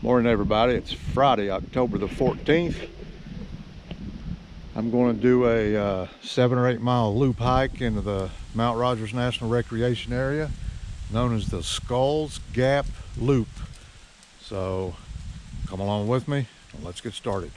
Morning everybody, it's Friday, October the 14th. I'm going to do a 7 or 8 mile loop hike into the Mount Rogers National Recreation Area known as the Skulls Gap Loop. So come along with me and let's get started.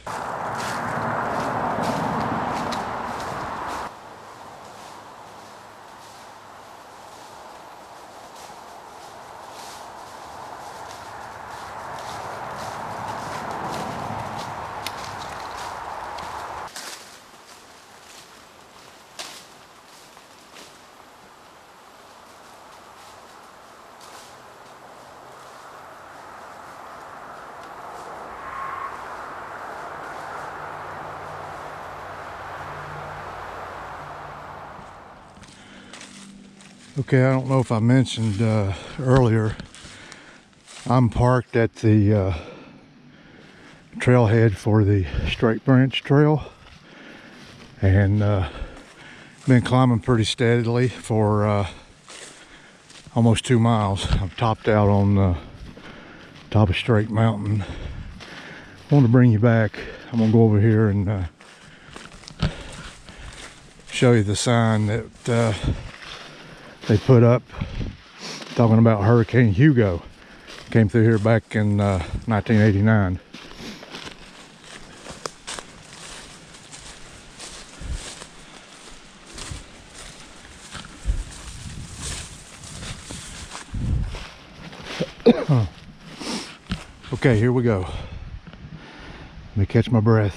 Okay, I don't know if I mentioned earlier, I'm parked at the trailhead for the Straight Branch Trail, and been climbing pretty steadily for almost 2 miles. I've topped out on the top of Straight Mountain. I want to bring you back. I'm gonna go over here and show you the sign that they put up talking about Hurricane Hugo. Came through here back in 1989. Okay, here we go. Let me catch my breath.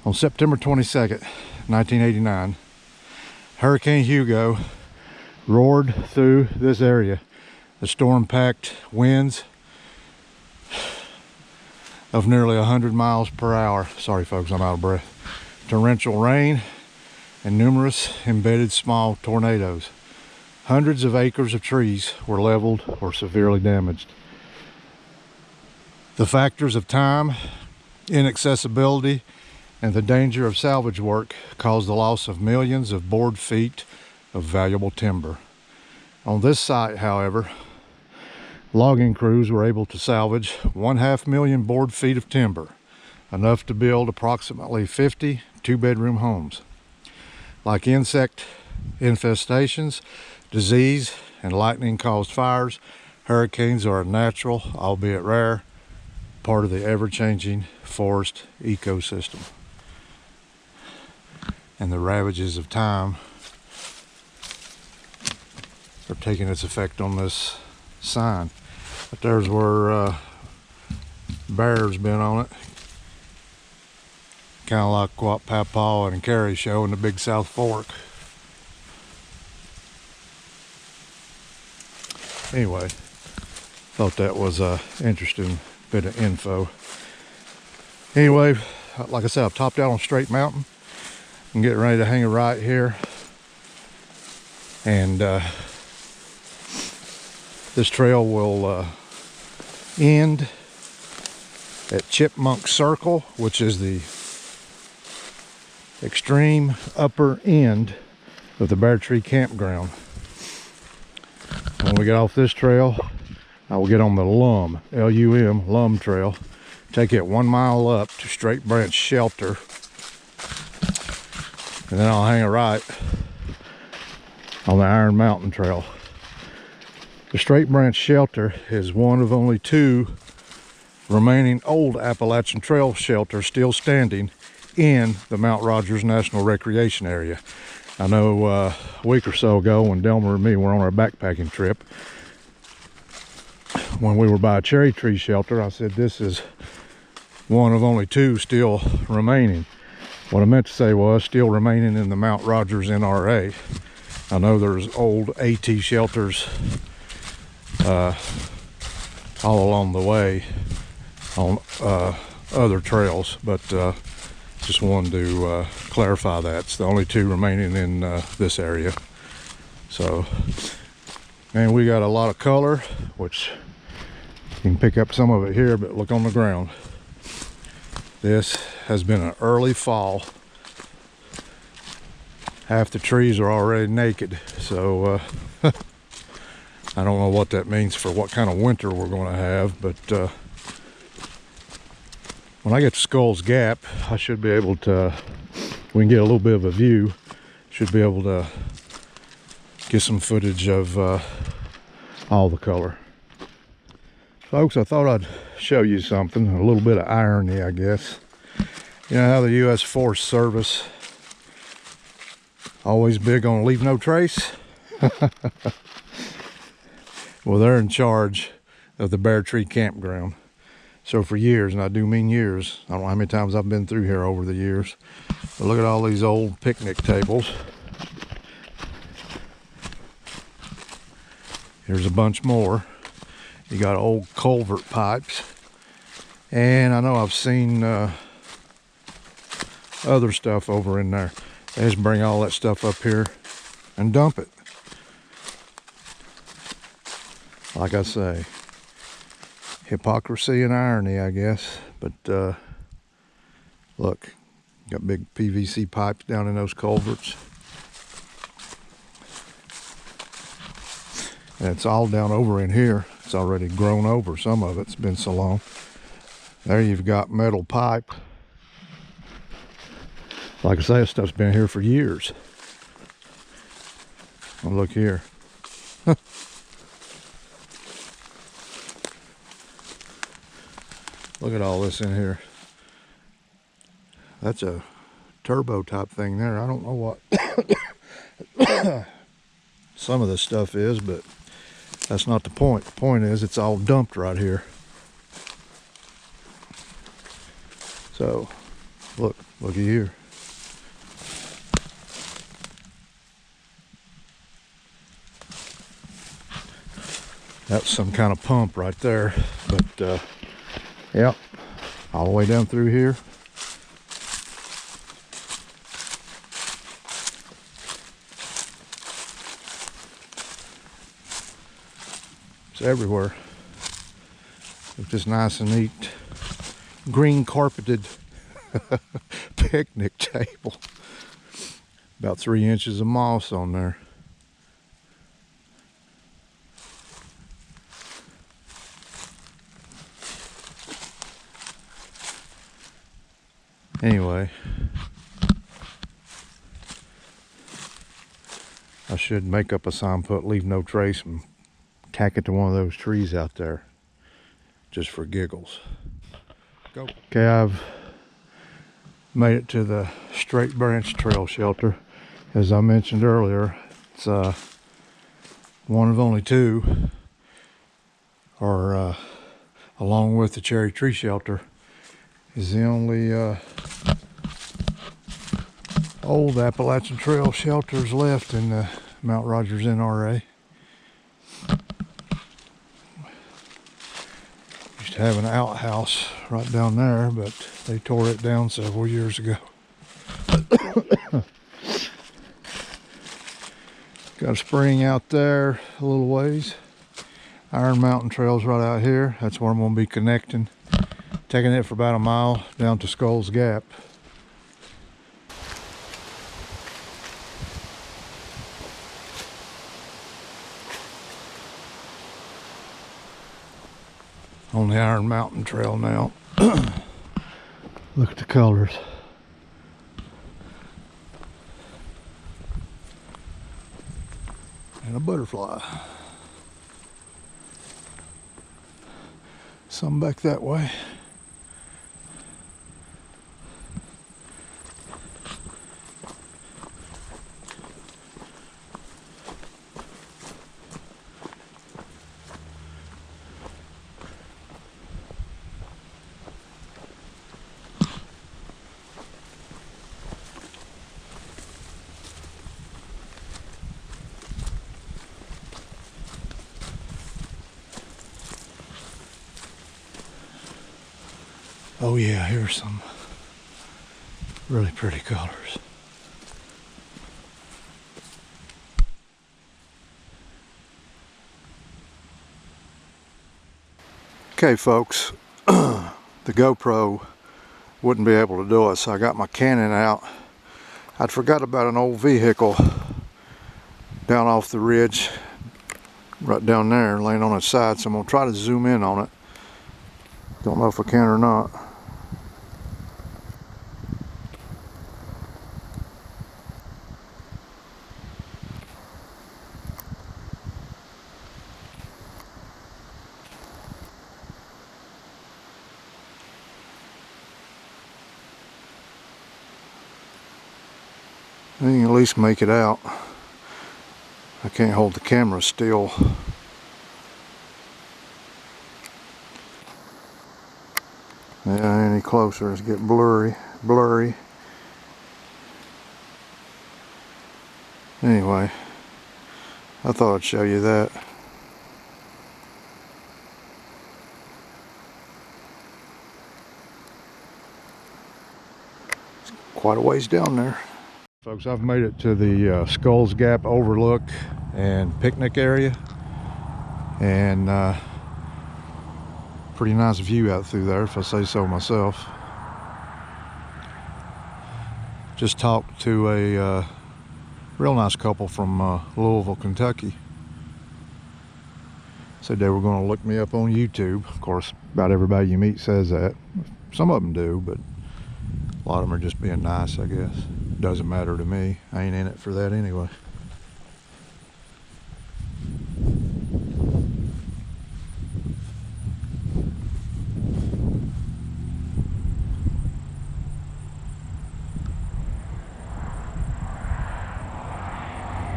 On September 22nd, 1989, Hurricane Hugo roared through this area. The storm-packed winds of nearly 100 miles per hour. Sorry folks, I'm out of breath. Torrential rain and numerous embedded small tornadoes. Hundreds of acres of trees were leveled or severely damaged. The factors of time, inaccessibility, and the danger of salvage work caused the loss of millions of board feet of valuable timber. On this site, however, logging crews were able to salvage 500,000 board feet of timber, enough to build approximately 50 two-bedroom homes. Like insect infestations, disease, and lightning-caused fires, hurricanes are a natural, albeit rare, part of the ever-changing forest ecosystem. And the ravages of time are taking its effect on this sign. But there's where bears been on it. Kind of like what Papaw and Carrie show in the Big South Fork. Anyway, thought that was a interesting bit of info. Anyway, like I said, I've topped out on Straight Mountain. I'm getting ready to hang a right here, and this trail will end at Chipmunk Circle, which is the extreme upper end of the Bear Tree Campground. When we get off this trail, I will get on the Lum, L-U-M, Lum Trail, take it 1 mile up to Straight Branch Shelter, and then I'll hang a right on the Iron Mountain Trail. The Straight Branch Shelter is one of only 2 remaining old Appalachian Trail shelters still standing in the Mount Rogers National Recreation Area. I know a week or so ago when Delmer and me were on our backpacking trip, when we were by a cherry tree shelter, I said this is one of only 2 still remaining. What I meant to say was still remaining in the Mount Rogers NRA. I know there's old AT shelters all along the way on other trails, but just wanted to clarify that. It's the only 2 remaining in this area. So, and we got a lot of color, which you can pick up some of it here, but look on the ground. This has been an early fall. Half the trees are already naked, so I don't know what that means for what kind of winter we're going to have, but when I get to Skulls Gap, I should be able to, we can get a little bit of a view, should be able to get some footage of all the color. Folks, I thought I'd show you something, a little bit of irony, I guess. You know how the U.S. Forest Service, always big on leave no trace? Well, they're in charge of the Bear Tree Campground. So for years, and I do mean years, I don't know how many times I've been through here over the years, but look at all these old picnic tables. Here's a bunch more. You got old culvert pipes. And I know I've seen other stuff over in there. They just bring all that stuff up here and dump it. Like I say, hypocrisy and irony, I guess. But look, got big PVC pipes down in those culverts. And it's all down over in here. It's already grown over, some of it's been so long. There you've got metal pipe. Like I say, this stuff's been here for years. Well, look here. Look at all this in here. That's a turbo type thing there. I don't know what some of this stuff is, but that's not the point. The point is it's all dumped right here. So, looky here. That's some kind of pump right there, but yep, all the way down through here. It's everywhere. It's just nice and neat, green carpeted picnic table. About 3 inches of moss on there. Anyway, I should make up a sign, put leave no trace, and tack it to one of those trees out there, just for giggles. Go. Okay, I've made it to the Straight Branch Trail Shelter. As I mentioned earlier, it's one of only two, or along with the Cherry Tree Shelter, is the only old Appalachian Trail shelters left in the Mount Rogers NRA. Used to have an outhouse right down there, but they tore it down several years ago. Got a spring out there a little ways. Iron Mountain Trail's right out here. That's where I'm going to be connecting. Taking it for about a mile down to Skulls Gap. On the Iron Mountain Trail now. Look at the colors. And a butterfly. Some back that way. Oh yeah, here's some really pretty colors. Okay folks, the GoPro wouldn't be able to do it, so I got my Canon out. I'd forgot about an old vehicle down off the ridge right down there, laying on its side. So I'm gonna try to zoom in on it. Don't know if I can or not. I can at least make it out. I can't hold the camera still. Yeah, any closer, it's getting blurry. Anyway, I thought I'd show you that. It's quite a ways down there. Folks, I've made it to the Skulls Gap Overlook and picnic area, and pretty nice view out through there, if I say so myself. Just talked to a real nice couple from Louisville, Kentucky. Said they were going to look me up on YouTube. Of course, about everybody you meet says that. Some of them do, but a lot of them are just being nice, I guess. Doesn't matter to me. I ain't in it for that anyway.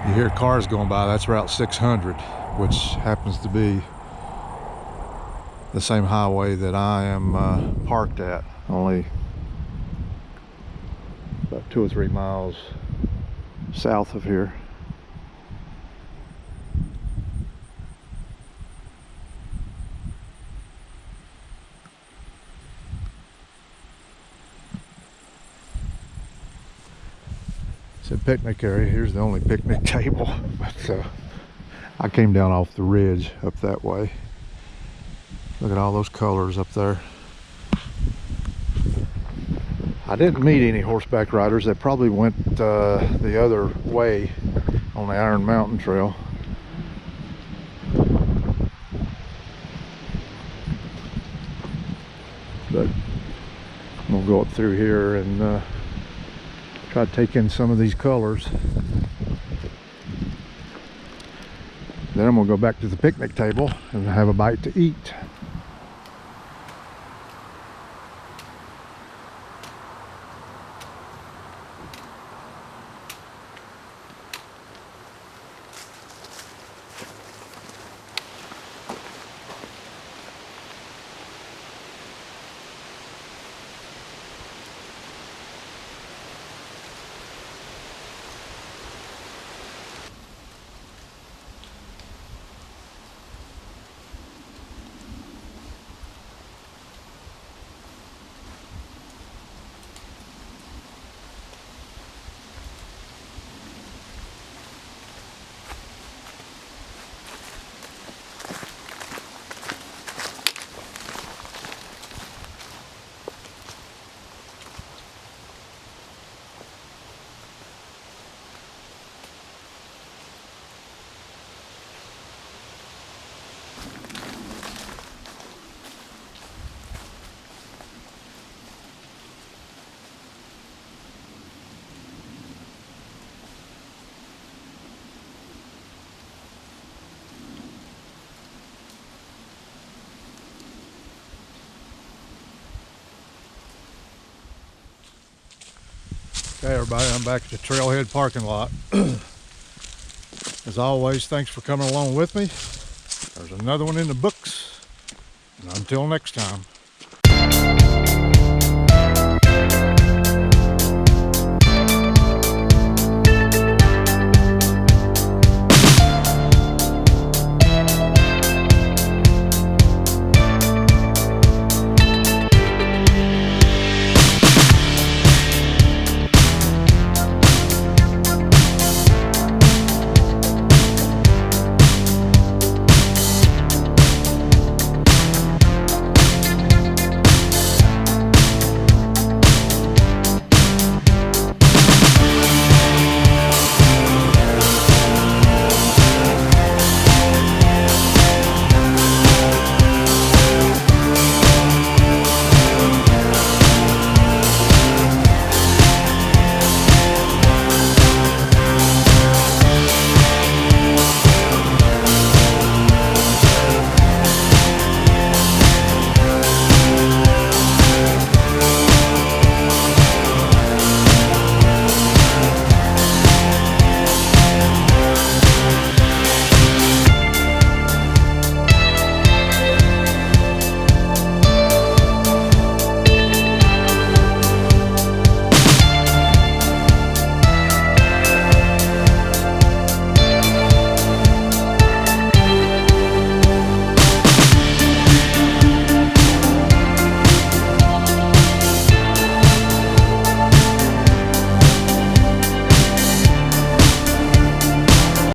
You hear cars going by, that's Route 600, which happens to be the same highway that I am parked at, only about 2 or 3 miles south of here. It's a picnic area. Here's the only picnic table, but I came down off the ridge up that way. Look at all those colors up there. I didn't meet any horseback riders. They probably went the other way on the Iron Mountain Trail. But I'm gonna go up through here and try to take in some of these colors. Then I'm gonna go back to the picnic table and have a bite to eat. Okay, everybody, I'm back at the Trailhead parking lot. As always, thanks for coming along with me. There's another one in the books. And until next time.